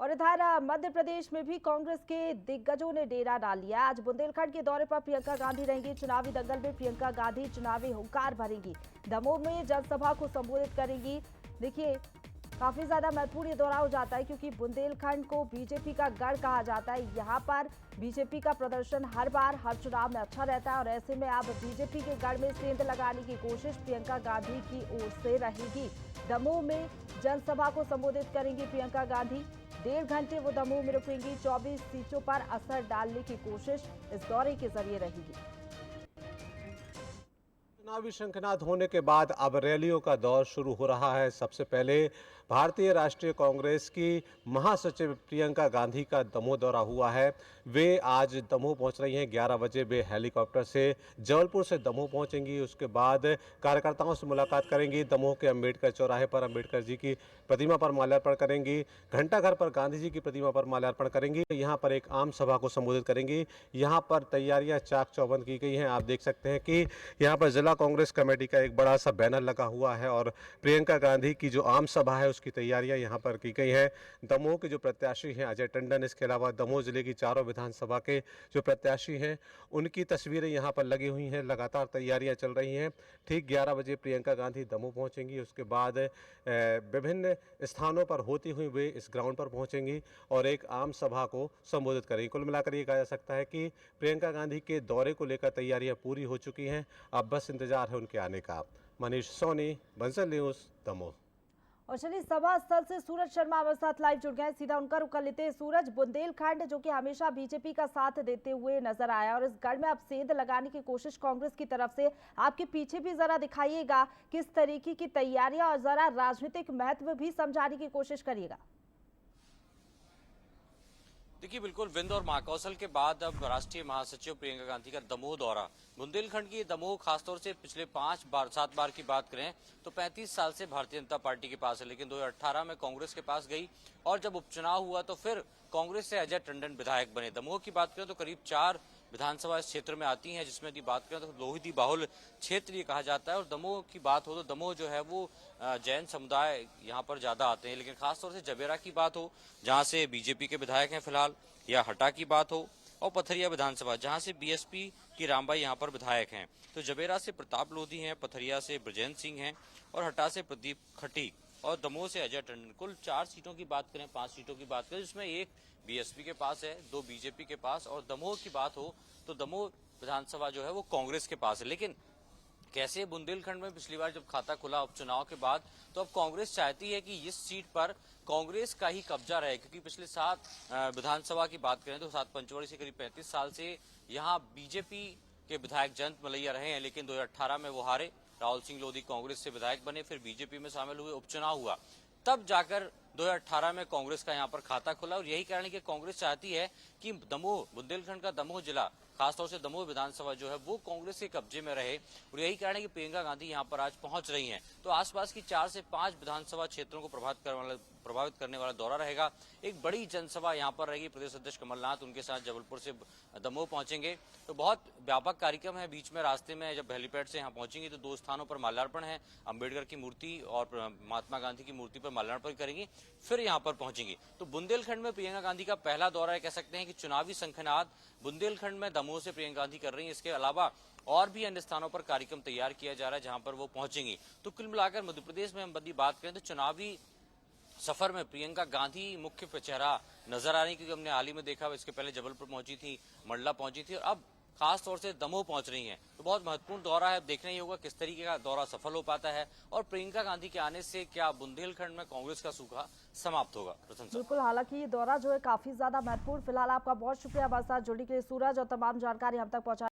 और इधर मध्य प्रदेश में भी कांग्रेस के दिग्गजों ने डेरा डाल लिया। आज बुंदेलखंड के दौरे पर प्रियंका गांधी रहेंगी। चुनावी दंगल में प्रियंका गांधी चुनावी हुंकार भरेंगी। दमोह में जनसभा को संबोधित करेंगी। देखिए, काफी ज्यादा महत्वपूर्ण ये दौरा हो जाता है क्योंकि बुंदेलखंड को बीजेपी का गढ़ कहा जाता है। यहाँ पर बीजेपी का प्रदर्शन हर बार हर चुनाव में अच्छा रहता है और ऐसे में अब बीजेपी के गढ़ में सेंध लगाने की कोशिश प्रियंका गांधी की ओर से रहेगी। दमोह में जनसभा को संबोधित करेंगी प्रियंका गांधी। 1.5 घंटे वो दमोह में रुकेंगी। 24 सीटों पर असर डालने की कोशिश इस दौरे के जरिए रहेगी। चुनावी शंखनाद होने के बाद अब रैलियों का दौर शुरू हो रहा है। सबसे पहले भारतीय राष्ट्रीय कांग्रेस की महासचिव प्रियंका गांधी का दमोह दौरा हुआ है। वे आज दमोह पहुंच रही हैं। 11 बजे वे हेलीकॉप्टर से जबलपुर से दमोह पहुंचेंगी। उसके बाद कार्यकर्ताओं से मुलाकात करेंगी। दमोह के अंबेडकर चौराहे पर अंबेडकर जी की प्रतिमा पर माल्यार्पण करेंगी। घंटाघर पर गांधी जी की प्रतिमा पर माल्यार्पण करेंगी। यहाँ पर एक आम सभा को संबोधित करेंगी। यहाँ पर तैयारियां चाक चौबंद की गई हैं। आप देख सकते हैं कि यहाँ पर जिला कांग्रेस कमेटी का एक बड़ा सा बैनर लगा हुआ है और प्रियंका गांधी की जो आम सभा है उसकी तैयारियां यहाँ पर की गई हैं। दमोह के जो प्रत्याशी हैं अजय टंडन, इसके अलावा दमोह जिले की चारों विधानसभा के जो प्रत्याशी हैं उनकी तस्वीरें यहाँ पर लगी हुई हैं। लगातार तैयारियां चल रही हैं। ठीक 11 बजे प्रियंका गांधी दमोह पहुँचेंगी। उसके बाद विभिन्न स्थानों पर होती हुई वे इस ग्राउंड पर पहुँचेंगी और एक आम सभा को संबोधित करेंगी। कुल मिलाकर ये कहा जा सकता है कि प्रियंका गांधी के दौरे को लेकर तैयारियां पूरी हो चुकी हैं। अब बस इंतजार है उनके आने का। मनीष सोनी, बंसल न्यूज, दमोह। और चलिए, सभा स्थल से सूरज शर्मा हमारे साथ लाइव जुड़ गए। सीधा उनका रुख कर लेते हैं। सूरज, बुंदेलखंड जो कि हमेशा बीजेपी का साथ देते हुए नजर आया और इस गढ़ में अब सेंध लगाने की कोशिश कांग्रेस की तरफ से, आपके पीछे भी जरा दिखाइएगा किस तरीके की तैयारियां और जरा राजनीतिक महत्व भी समझाने की कोशिश करिएगा। देखिए, बिल्कुल विंध्य और महाकौशल के बाद अब राष्ट्रीय महासचिव प्रियंका गांधी का दमोह दौरा। बुंदेलखंड की दमोह खासतौर से पिछले 7 बार की बात करें तो 35 साल से भारतीय जनता पार्टी के पास है, लेकिन 2018 में कांग्रेस के पास गई और जब उपचुनाव हुआ तो फिर कांग्रेस से अजय टंडन विधायक बने। दमोह की बात करें तो करीब 4 विधानसभा इस क्षेत्र में आती हैं, जिसमें यदि बात करें तो लोहिती बाहुल क्षेत्र ये कहा जाता है। और दमोह की बात हो तो दमोह जो है वो जैन समुदाय यहाँ पर ज्यादा आते हैं, लेकिन खासतौर से जबेरा की बात हो जहाँ से बीजेपी के विधायक हैं फिलहाल, या हटा की बात हो और पथरिया विधानसभा जहां से बीएसपी की रामबाई यहां पर विधायक हैं, तो जबेरा से प्रताप लोधी हैं, पथरिया से ब्रजेंद्र सिंह हैं और हटा से प्रदीप खटीक और दमोह से अजय टंडन। कुल 4 सीटों की बात करें, 5 सीटों की बात करें, जिसमें एक बीएसपी के पास है, 2 बीजेपी के पास और दमोह की बात हो तो दमोह विधानसभा जो है वो कांग्रेस के पास है। लेकिन कैसे बुंदेलखंड में पिछली बार जब खाता खुला उपचुनाव के बाद तो अब कांग्रेस चाहती है कि इस सीट पर कांग्रेस का ही कब्जा रहे, क्योंकि पिछले 7 विधानसभा की बात करें तो 7 पंचवटी से करीब 35 साल से यहाँ बीजेपी के विधायक जयंत मलैया रहे हैं, लेकिन 2018 में वो हारे। राहुल सिंह लोधी कांग्रेस से विधायक बने, फिर बीजेपी में शामिल हुए, उपचुनाव हुआ, तब जाकर 2018 में कांग्रेस का यहाँ पर खाता खुला। और यही कारण है कि कांग्रेस चाहती है कि दमोह, बुंदेलखंड का दमोह जिला, खासतौर से दमोह विधानसभा जो है वो कांग्रेस के कब्जे में रहे। और यही कारण है कि प्रियंका गांधी यहाँ पर आज पहुंच रही हैं। तो आसपास की 4 से 5 विधानसभा क्षेत्रों को प्रभावित करने वाला दौरा रहेगा। एक बड़ी जनसभा यहाँ पर रहेगी। प्रदेश अध्यक्ष कमलनाथ उनके साथ जबलपुर से दमोह पहुंचेंगे, तो बहुत व्यापक कार्यक्रम है। बीच में रास्ते में जब हेलीपैड से यहाँ पहुंचेंगे तो 2 स्थानों पर माल्यार्पण है, अम्बेडकर की मूर्ति और महात्मा गांधी की मूर्ति पर माल्यार्पण करेंगी, फिर यहाँ पर पहुंचेंगी। तो बुंदेलखंड में प्रियंका गांधी का पहला दौरा है। कह सकते हैं कि चुनावी शंखनाद बुंदेलखंड में दमोह से प्रियंका गांधी कर रही है। इसके अलावा और भी अन्य स्थानों पर कार्यक्रम तैयार किया जा रहा है जहां पर वो पहुंचेंगी। तो कुल मिलाकर मध्य प्रदेश में हम बड़ी बात करें तो चुनावी सफर में प्रियंका गांधी मुख्य चेहरा नजर आ रही, क्योंकि हमने हाल ही में देखा, इसके पहले जबलपुर पहुंची थी, मंडला पहुंची थी और अब खास तौर से दमोह पहुंच रही हैं। तो बहुत महत्वपूर्ण दौरा है। देखना ही होगा किस तरीके का दौरा सफल हो पाता है और प्रियंका गांधी के आने से क्या बुंदेलखंड में कांग्रेस का सूखा समाप्त होगा। बिल्कुल, हालांकि ये दौरा जो है काफी ज्यादा महत्वपूर्ण। फिलहाल आपका बहुत शुक्रिया हमारे साथ जुड़ने के लिए सूरज, और तमाम जानकारी हम तक पहुंचा